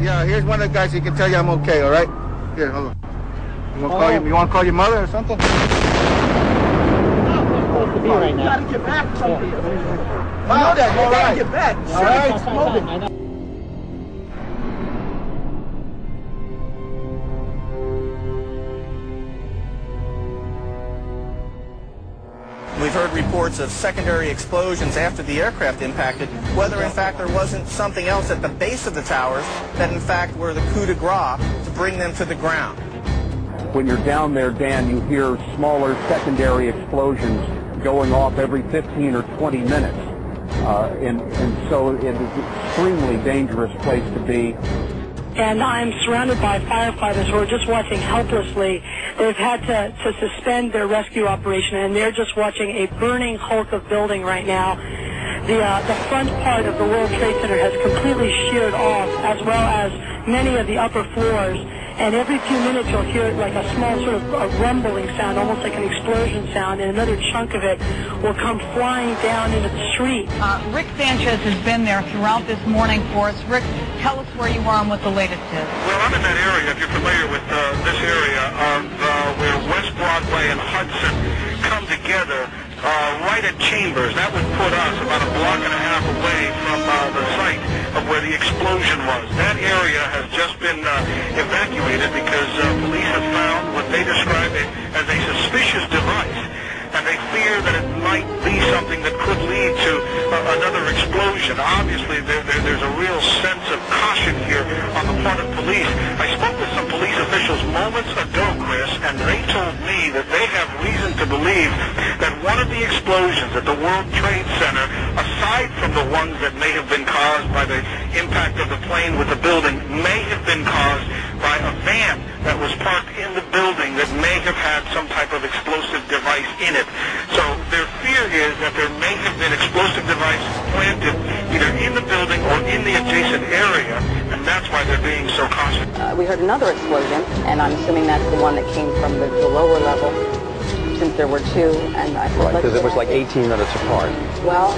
Yeah, here's one of the guys who can tell you I'm okay, all right? Here, hold on. You want to call your mother or something? To be right now. You gotta get back from here. I know that. You gotta get back. All right. We've heard reports of secondary explosions after the aircraft impacted, whether in fact there wasn't something else at the base of the towers that in fact were the coup de grace to bring them to the ground. When you're down there, Dan, you hear smaller secondary explosions going off every 15 or 20 minutes. And so it is an extremely dangerous place to be. And I'm surrounded by firefighters who are just watching helplessly. They've had to suspend their rescue operation, and they're just watching a burning hulk of building right now. The front part of the World Trade Center has completely sheared off, as well as many of the upper floors. And every few minutes you'll hear like a small sort of a rumbling sound, almost like an explosion sound, and another chunk of it will come flying down into the street. Rick Sanchez has been there throughout this morning for us. Rick, tell us where you are and what the latest is. Well, I'm in that area, if you're familiar with this area, of where West Broadway and Hudson come together right at Chambers. That would put us about a block and a half away from the site of where the explosion was. That area has just been evacuated because police have found what they describe it as a suspicious device, and they fear that it might be something that could lead to another explosion. Obviously, there's a real sense of caution here on the part of police. I spoke with some police officials moments ago, Chris, and they told me that they have reason to believe that one of the explosions at the World Trade Center, aside from the ones that may have been caused by the impact of the plane with the building, may have been caused by a van that was parked in the building that may have had some type of explosive device in it. So their fear is that there may have been explosive device planted either in the building or in the adjacent area, and that's why they're being so cautious. We heard another explosion, and I'm assuming that's the one that came from the lower level, since there were two, and I thought... Right, because it was like 18 minutes apart. Well,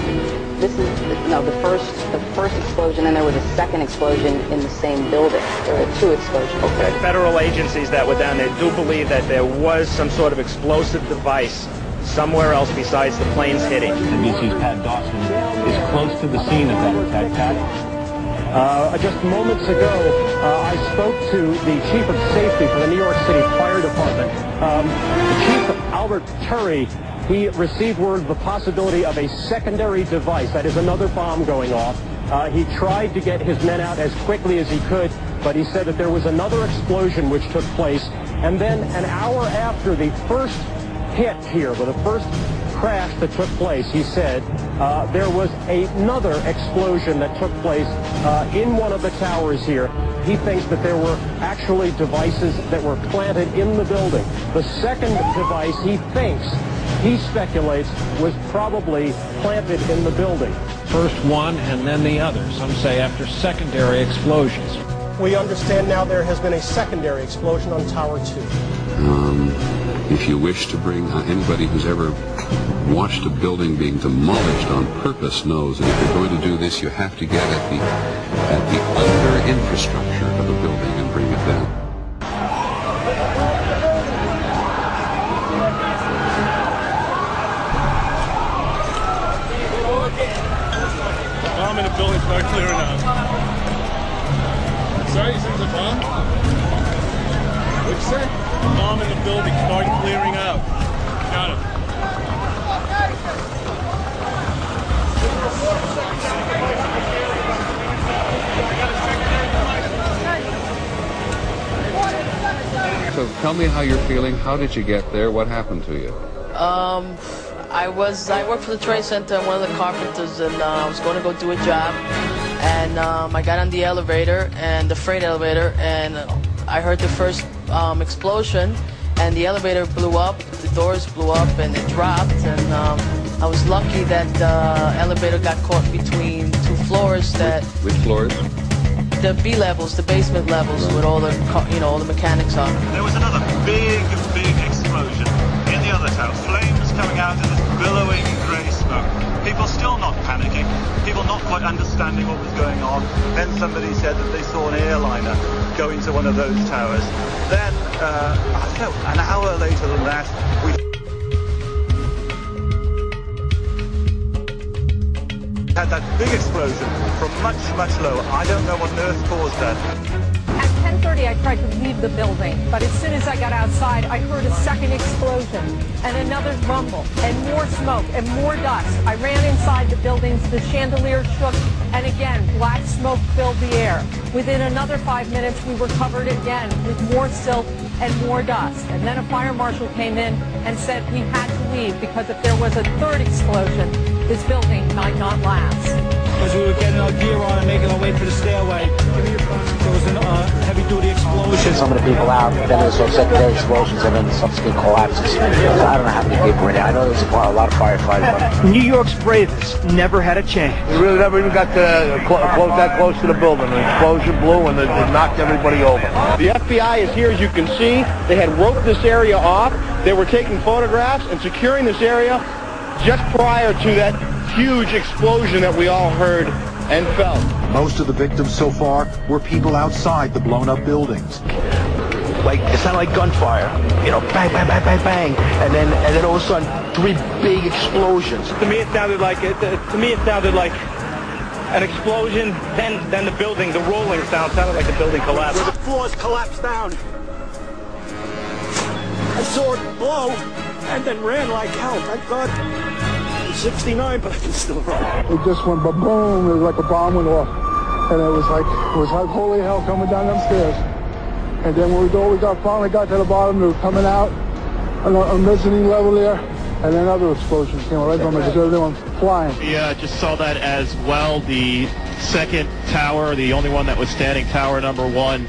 this is, no, the first explosion, and there was a second explosion in the same building. There were two explosions. Okay. Federal agencies that were down there do believe that there was some sort of explosive device somewhere else besides the planes hitting. NBC's Pat Dawson is close to the scene of that attack. Pat? Just moments ago, I spoke to the Chief of Safety for the New York City Fire Department. The Chief, Albert Turry, he received word of the possibility of a secondary device, that is another bomb going off. He tried to get his men out as quickly as he could, but he said that there was another explosion which took place. And then an hour after the first hit here, with the first crash that took place, he said, there was another explosion that took place in one of the towers here. He thinks that there were actually devices that were planted in the building. The second device, he speculates, was probably planted in the building. First one and then the other, some say after secondary explosions. We understand now there has been a secondary explosion on Tower 2. If you wish to bring anybody who's ever watched a building being demolished on purpose knows that if you're going to do this, you have to get at the under infrastructure of a building and bring it down. Bomb in the building, start clearing out. Sorry, you said there's a bomb? What'd you say? Bomb in the building, start clearing out. Got it. So tell me how you're feeling. How did you get there? What happened to you? I worked for the Trade Center, I'm one of the carpenters, and I was going to go do a job, and I got on the elevator, and the freight elevator, and I heard the first explosion, and the elevator blew up, the doors blew up, and it dropped, and I was lucky that the elevator got caught between two floors. Which floors? The B levels, the basement levels, with all the, all the mechanics on. There was another big explosion in the other tower. Flames coming out of this billowing grey smoke. People still not panicking. People not quite understanding what was going on. Then somebody said that they saw an airliner go into one of those towers. Then, I don't know, an hour later than that, we had that big explosion from much, much lower. I don't know what on earth caused that. At 10:30, I tried to leave the building, but as soon as I got outside, I heard a second explosion and another rumble and more smoke and more dust. I ran inside the buildings, the chandelier shook, and again, black smoke filled the air. Within another 5 minutes, we were covered again with more silt and more dust. And then a fire marshal came in and said we had to leave because if there was a third explosion, this building might not last. As we were getting our gear on and making our way to the stairway, there was a heavy-duty explosion. Some of the people out, then there was some secondary explosions, and then subsequent collapses. I don't know how many people were in there. I know there was a lot of firefighters. New York's bravest never had a chance. We really never even got to that close to the building. The explosion blew and it knocked everybody over. The FBI is here, as you can see. They had roped this area off. They were taking photographs and securing this area just prior to that huge explosion that we all heard and felt. Most of the victims so far were people outside the blown-up buildings. Like, it sounded like gunfire, you know, bang, bang, bang, bang, bang, and then all of a sudden, 3 big explosions. To me, it sounded like an explosion. Then the building, the rolling sound sounded like the building collapsed. The floors collapsed down. I saw it blow and then ran like hell. Thank God. I'm 69, but I can still run. It just went ba-boom. It was like a bomb went off, and it was like holy hell coming down them stairs. And then when we finally got to the bottom, they were coming out on a mezzanine level there, and another explosion came right from it. Everyone flying. We just saw that as well. The second tower, the only one that was standing, tower number 1.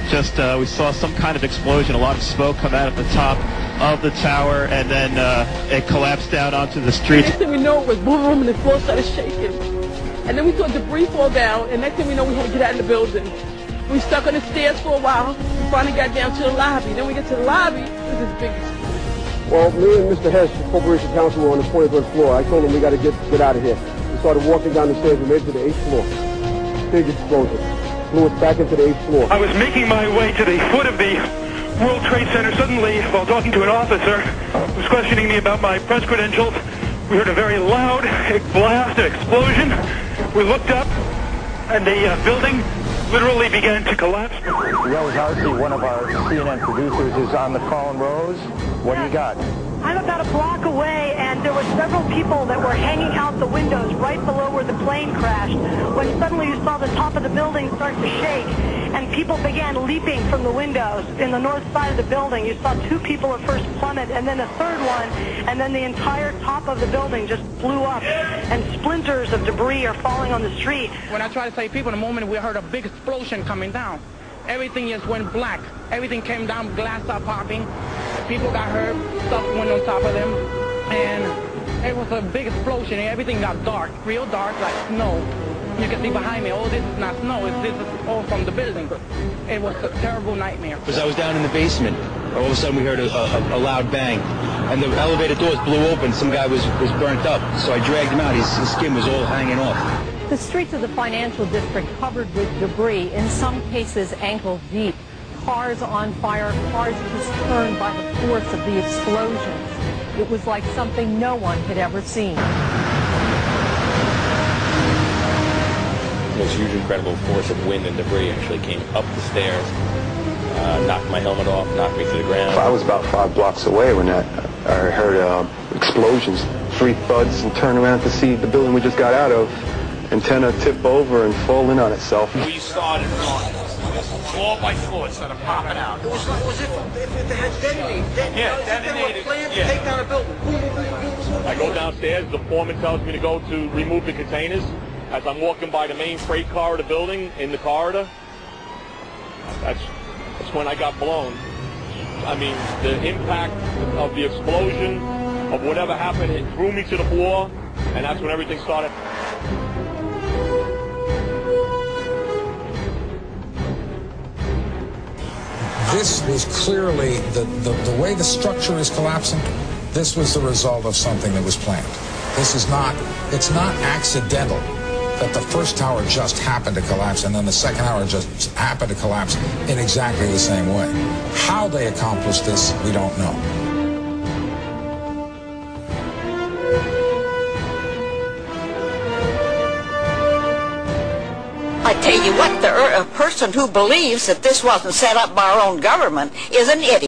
Just we saw some kind of explosion, a lot of smoke come out at the top of the tower, and then it collapsed down onto the street. Next thing we know, it was boom, and the floor started shaking. And then we saw debris fall down, and next thing we know, we had to get out of the building. We stuck on the stairs for a while. We finally got down to the lobby. Then we get to the lobby, there's this big explosion. Well, me and Mr. Hess, Corporation Counsel, were on the 23rd floor. I told him we got to get out of here. We started walking down the stairs. We made it to the 8th floor. Big explosion. Blew us back into the 8th floor. I was making my way to the foot of the World Trade Center. Suddenly, while talking to an officer who was questioning me about my press credentials, we heard a very loud blast, an explosion. We looked up, and the building literally began to collapse. Rose Archie, one of our CNN producers, is on the phone. Rose, what do you got? I'm about a block away, and there were several people that were hanging out the windows right below where the plane crashed, when suddenly you saw the top of the building start to shake, and people began leaping from the windows in the north side of the building. You saw 2 people at first plummet, and then a third one, and then the entire top of the building just blew up, and splinters of debris are falling on the street. When I tried to save people, in a moment we heard a big explosion coming down. Everything just went black. Everything came down, glass started popping. People got hurt, stuff went on top of them, and it was a big explosion, and everything got dark, real dark, like snow. You can see behind me, oh, this is not snow, this is all from the building. It was a terrible nightmare. Because I was down in the basement, all of a sudden we heard a loud bang, and the elevator doors blew open. Some guy was burnt up, so I dragged him out. His skin was all hanging off. The streets of the financial district covered with debris, in some cases ankle deep. Cars on fire, cars just turned by the force of the explosions. It was like something no one had ever seen. This huge, incredible force of wind and debris actually came up the stairs, knocked my helmet off, knocked me to the ground. I was about 5 blocks away when I heard explosions, 3 thuds, and turned around to see the building we just got out of, antenna tip over and fall in on itself. We started on floor by floor, started popping out. It was if they had detonated. Yeah, detonated. Planned to take down a building. I go downstairs, the foreman tells me to go to remove the containers. As I'm walking by the main freight car of the building, in the corridor, that's when I got blown. I mean, the impact of the explosion, of whatever happened, it threw me to the floor, and that's when everything started. This was clearly, the way the structure is collapsing, this was the result of something that was planned. This is not, it's not accidental that the first tower just happened to collapse and then the second tower just happened to collapse in exactly the same way. How they accomplished this, we don't know. I tell you what, a person who believes that this wasn't set up by our own government is an idiot.